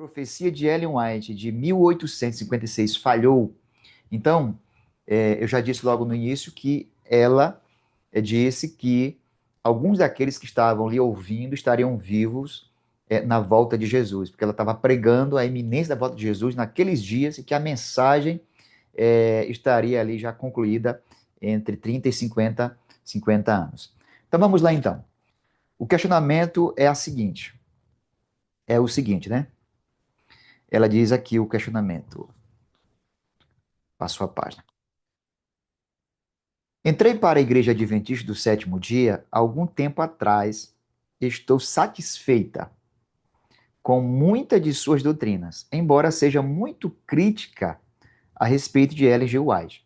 profecia de Ellen White de 1856 falhou, então, eu já disse logo no início que ela disse que alguns daqueles que estavam lhe ouvindo estariam vivos na volta de Jesus, porque ela estava pregando a iminência da volta de Jesus naqueles dias e que a mensagem estaria ali já concluída entre 30 e 50 anos. Então vamos lá então. O questionamento é o seguinte, né? Ela diz aqui o questionamento. Passou a página. Entrei para a Igreja Adventista do Sétimo Dia algum tempo atrás. Estou satisfeita com muitas de suas doutrinas, embora seja muito crítica a respeito de Ellen G. White.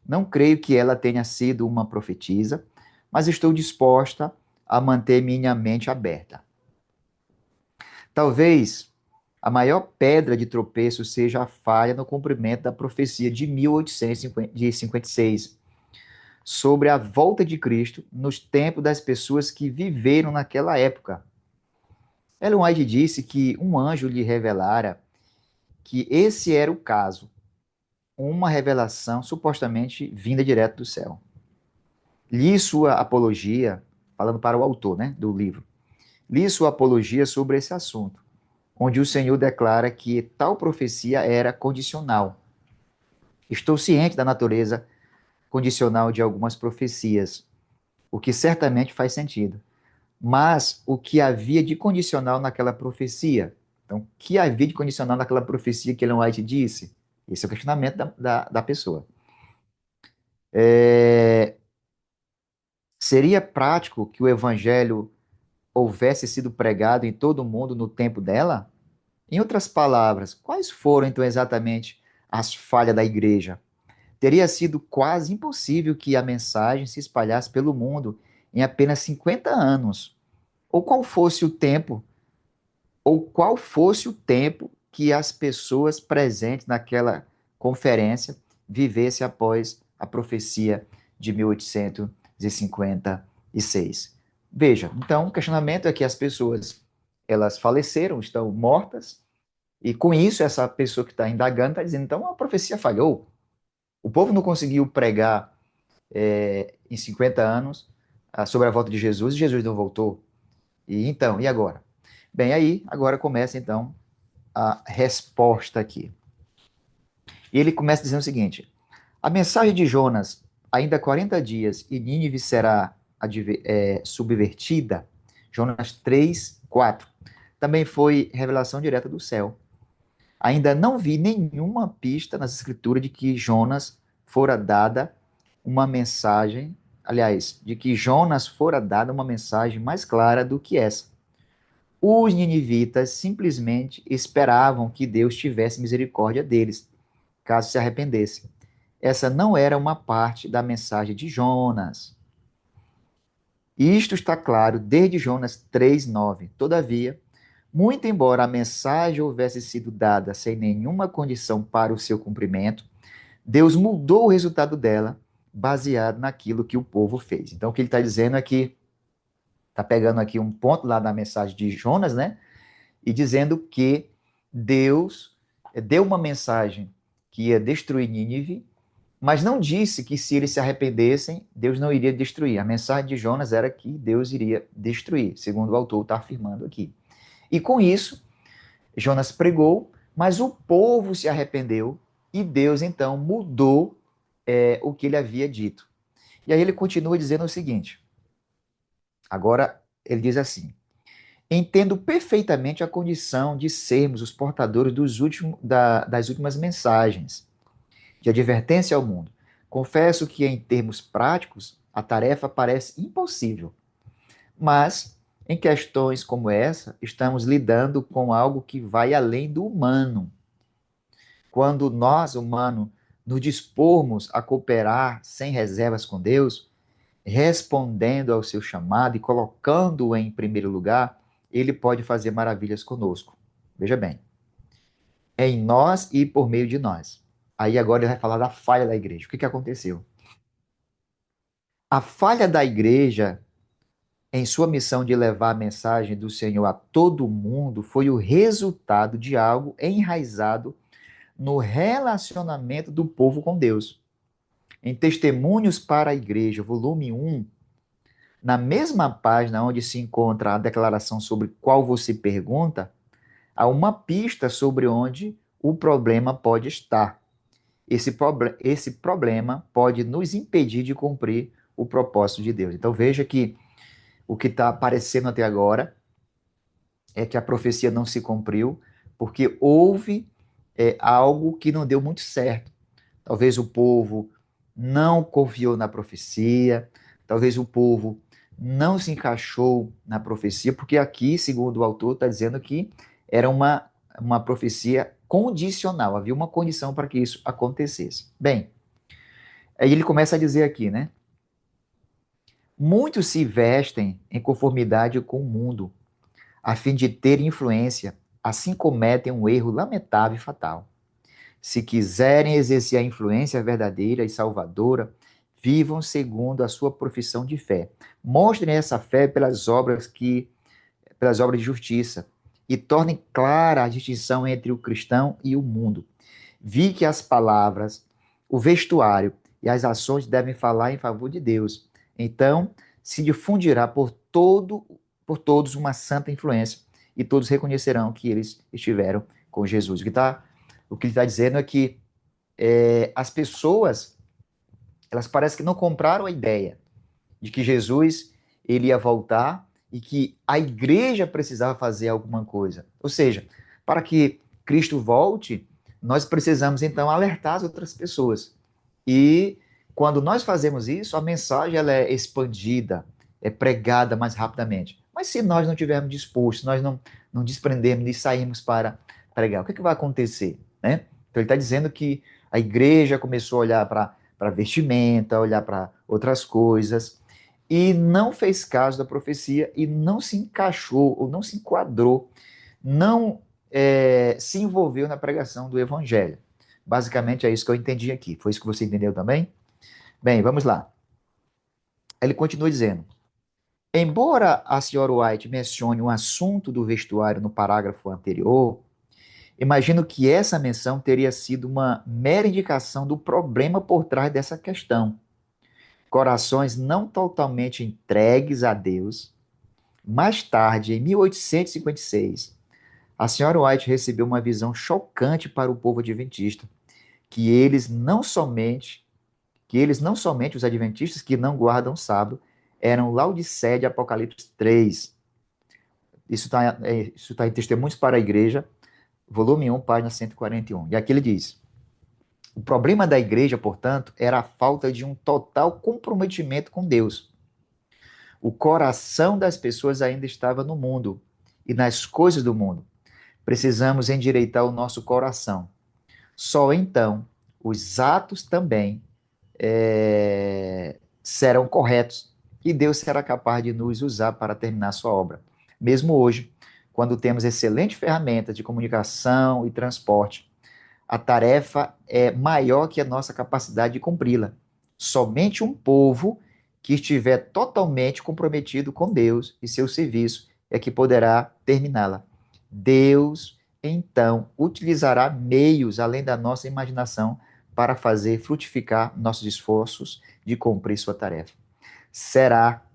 Não creio que ela tenha sido uma profetisa, mas estou disposta a manter minha mente aberta. Talvez a maior pedra de tropeço seja a falha no cumprimento da profecia de 1856 sobre a volta de Cristo nos tempos das pessoas que viveram naquela época. Ellen White disse que um anjo lhe revelara que esse era o caso, uma revelação supostamente vinda direto do céu. Li sua apologia, falando para o autor, né, do livro, li sua apologia sobre esse assunto, onde o Senhor declara que tal profecia era condicional. Estou ciente da natureza condicional de algumas profecias, o que certamente faz sentido. Mas o que havia de condicional naquela profecia? Então, o que havia de condicional naquela profecia que Ellen White disse? Esse é o questionamento da pessoa. Seria prático que o evangelho houvesse sido pregado em todo o mundo no tempo dela? Em outras palavras, quais foram então exatamente as falhas da igreja? Teria sido quase impossível que a mensagem se espalhasse pelo mundo em apenas 50 anos. Ou qual fosse o tempo ou qual fosse o tempo que as pessoas presentes naquela conferência vivessem após a profecia de 1856. Veja, então o questionamento é que as pessoas elas faleceram, estão mortas, e com isso essa pessoa que está indagando está dizendo, então a profecia falhou. O povo não conseguiu pregar em 50 anos sobre a volta de Jesus e Jesus não voltou. E então, e agora? Bem, aí agora começa então a resposta aqui. E ele começa dizendo o seguinte: a mensagem de Jonas, ainda 40 dias e Nínive será subvertida, Jonas 3:4, também foi revelação direta do céu. Ainda não vi nenhuma pista nas escrituras de que Jonas fora dada uma mensagem, aliás, de que Jonas fora dada uma mensagem mais clara do que essa. Os ninivitas simplesmente esperavam que Deus tivesse misericórdia deles, caso se arrependessem. Essa não era uma parte da mensagem de Jonas. Isto está claro desde Jonas 3:9. Todavia, muito embora a mensagem houvesse sido dada sem nenhuma condição para o seu cumprimento, Deus mudou o resultado dela baseado naquilo que o povo fez. Então, o que ele está dizendo é que está pegando aqui um ponto lá da mensagem de Jonas, né? E dizendo que Deus deu uma mensagem que ia destruir Nínive, mas não disse que se eles se arrependessem, Deus não iria destruir. A mensagem de Jonas era que Deus iria destruir, segundo o autor está afirmando aqui. E com isso, Jonas pregou, mas o povo se arrependeu e Deus então mudou o que ele havia dito. E aí ele continua dizendo o seguinte: agora ele diz assim: entendo perfeitamente a condição de sermos os portadores das últimas mensagens de advertência ao mundo. Confesso que, em termos práticos, a tarefa parece impossível, mas em questões como essa, estamos lidando com algo que vai além do humano. Quando nós, humanos, nos dispormos a cooperar sem reservas com Deus, respondendo ao seu chamado e colocando-o em primeiro lugar, ele pode fazer maravilhas conosco. Veja bem, é em nós e por meio de nós. Aí agora ele vai falar da falha da igreja. O que aconteceu? A falha da igreja em sua missão de levar a mensagem do Senhor a todo mundo, foi o resultado de algo enraizado no relacionamento do povo com Deus. Em Testemunhos para a Igreja, volume 1, na mesma página onde se encontra a declaração sobre qual você pergunta, há uma pista sobre onde o problema pode estar. Esse problema pode nos impedir de cumprir o propósito de Deus. Então veja que o que está aparecendo até agora é que a profecia não se cumpriu porque houve algo que não deu muito certo. Talvez o povo não confiou na profecia, talvez o povo não se encaixou na profecia, porque aqui, segundo o autor, está dizendo que era uma profecia condicional, havia uma condição para que isso acontecesse. Bem, aí ele começa a dizer aqui, né? Muitos se vestem em conformidade com o mundo, a fim de ter influência, assim cometem um erro lamentável e fatal. Se quiserem exercer a influência verdadeira e salvadora, vivam segundo a sua profissão de fé. Mostrem essa fé pelas obras de justiça e tornem clara a distinção entre o cristão e o mundo. Vi que as palavras, o vestuário e as ações devem falar em favor de Deus. Então, se difundirá por todos uma santa influência e todos reconhecerão que eles estiveram com Jesus. O que ele está dizendo é que as pessoas, elas parecem que não compraram a ideia de que Jesus ele ia voltar e que a igreja precisava fazer alguma coisa. Ou seja, para que Cristo volte, nós precisamos então alertar as outras pessoas. E quando nós fazemos isso, a mensagem ela é expandida, é pregada mais rapidamente. Mas se nós não estivermos dispostos, nós não desprendermos e sairmos para pregar, o que vai acontecer? Né? Então ele está dizendo que a igreja começou a olhar para vestimenta, olhar para outras coisas, e não fez caso da profecia e não se encaixou ou não se enquadrou, não se envolveu na pregação do evangelho. Basicamente é isso que eu entendi aqui. Foi isso que você entendeu também? Bem, vamos lá. Ele continua dizendo: embora a senhora White mencione o assunto do vestuário no parágrafo anterior, imagino que essa menção teria sido uma mera indicação do problema por trás dessa questão. Corações não totalmente entregues a Deus. Mais tarde, em 1856, a senhora White recebeu uma visão chocante para o povo adventista, que eles não somente os adventistas que não guardam sábado, eram Laodiceia de Apocalipse 3. Isso tá em Testemunhos para a Igreja, volume 1, página 141. E aqui ele diz: o problema da igreja, portanto, era a falta de um total comprometimento com Deus. O coração das pessoas ainda estava no mundo e nas coisas do mundo. Precisamos endireitar o nosso coração. Só então os atos também serão corretos e Deus será capaz de nos usar para terminar sua obra. Mesmo hoje, quando temos excelentes ferramentas de comunicação e transporte, a tarefa é maior que a nossa capacidade de cumpri-la. Somente um povo que estiver totalmente comprometido com Deus e seu serviço é que poderá terminá-la. Deus, então, utilizará meios além da nossa imaginação para fazer frutificar nossos esforços de cumprir sua tarefa. Será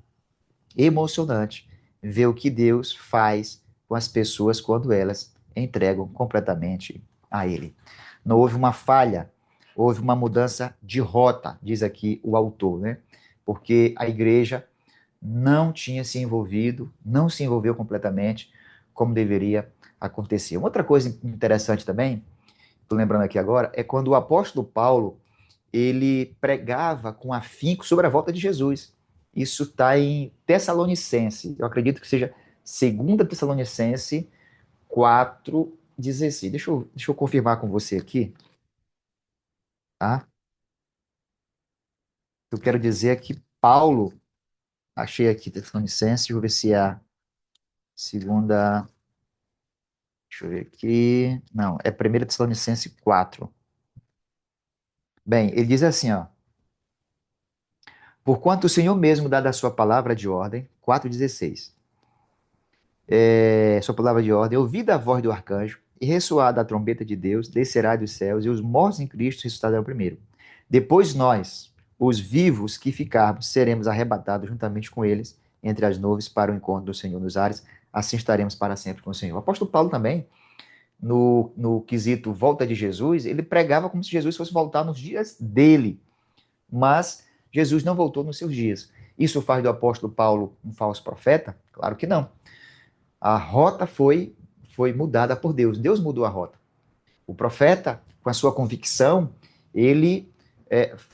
emocionante ver o que Deus faz com as pessoas quando elas entregam completamente a Ele. Não houve uma falha, houve uma mudança de rota, diz aqui o autor, né? Porque a igreja não tinha se envolvido, não se envolveu completamente como deveria acontecer. Uma outra coisa interessante também, estou lembrando aqui agora, é quando o apóstolo Paulo ele pregava com afinco sobre a volta de Jesus. Isso está em Tessalonicense, eu acredito que seja 2 Tessalonicense 4:16. Deixa eu confirmar com você aqui, tá? Eu quero dizer que Paulo, achei aqui Tessalonicense, deixa eu ver se é a segunda, deixa eu ver aqui, não, é 1 Tessalonicense 4. Bem, ele diz assim, ó, Porquanto o Senhor mesmo dá da sua palavra de ordem, 4,16. Sua palavra de ordem, ouvida a voz do arcanjo e ressoada a trombeta de Deus, descerá dos céus e os mortos em Cristo ressuscitarão primeiro. Depois nós, os vivos que ficarmos, seremos arrebatados juntamente com eles entre as nuvens para o encontro do Senhor nos ares, assim estaremos para sempre com o Senhor. O apóstolo Paulo também, no quesito volta de Jesus, ele pregava como se Jesus fosse voltar nos dias dele, mas Jesus não voltou nos seus dias. Isso faz do apóstolo Paulo um falso profeta? Claro que não. A rota foi mudada por Deus. Deus mudou a rota. O profeta, com a sua convicção, ele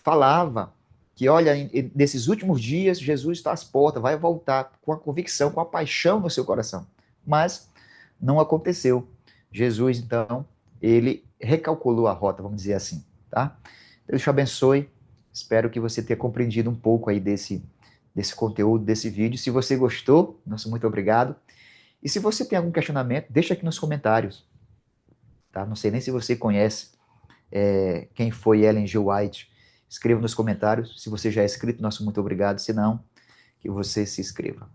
falava que, olha, nesses últimos dias, Jesus está às portas, vai voltar com a convicção, com a paixão no seu coração. Mas não aconteceu. Jesus, então, ele recalculou a rota, vamos dizer assim, tá? Deus te abençoe. Espero que você tenha compreendido um pouco aí desse conteúdo, desse vídeo. Se você gostou, nosso muito obrigado. E se você tem algum questionamento, deixa aqui nos comentários, tá? Não sei nem se você conhece quem foi Ellen G. White. Escreva nos comentários. Se você já é inscrito, nosso muito obrigado. Se não, que você se inscreva.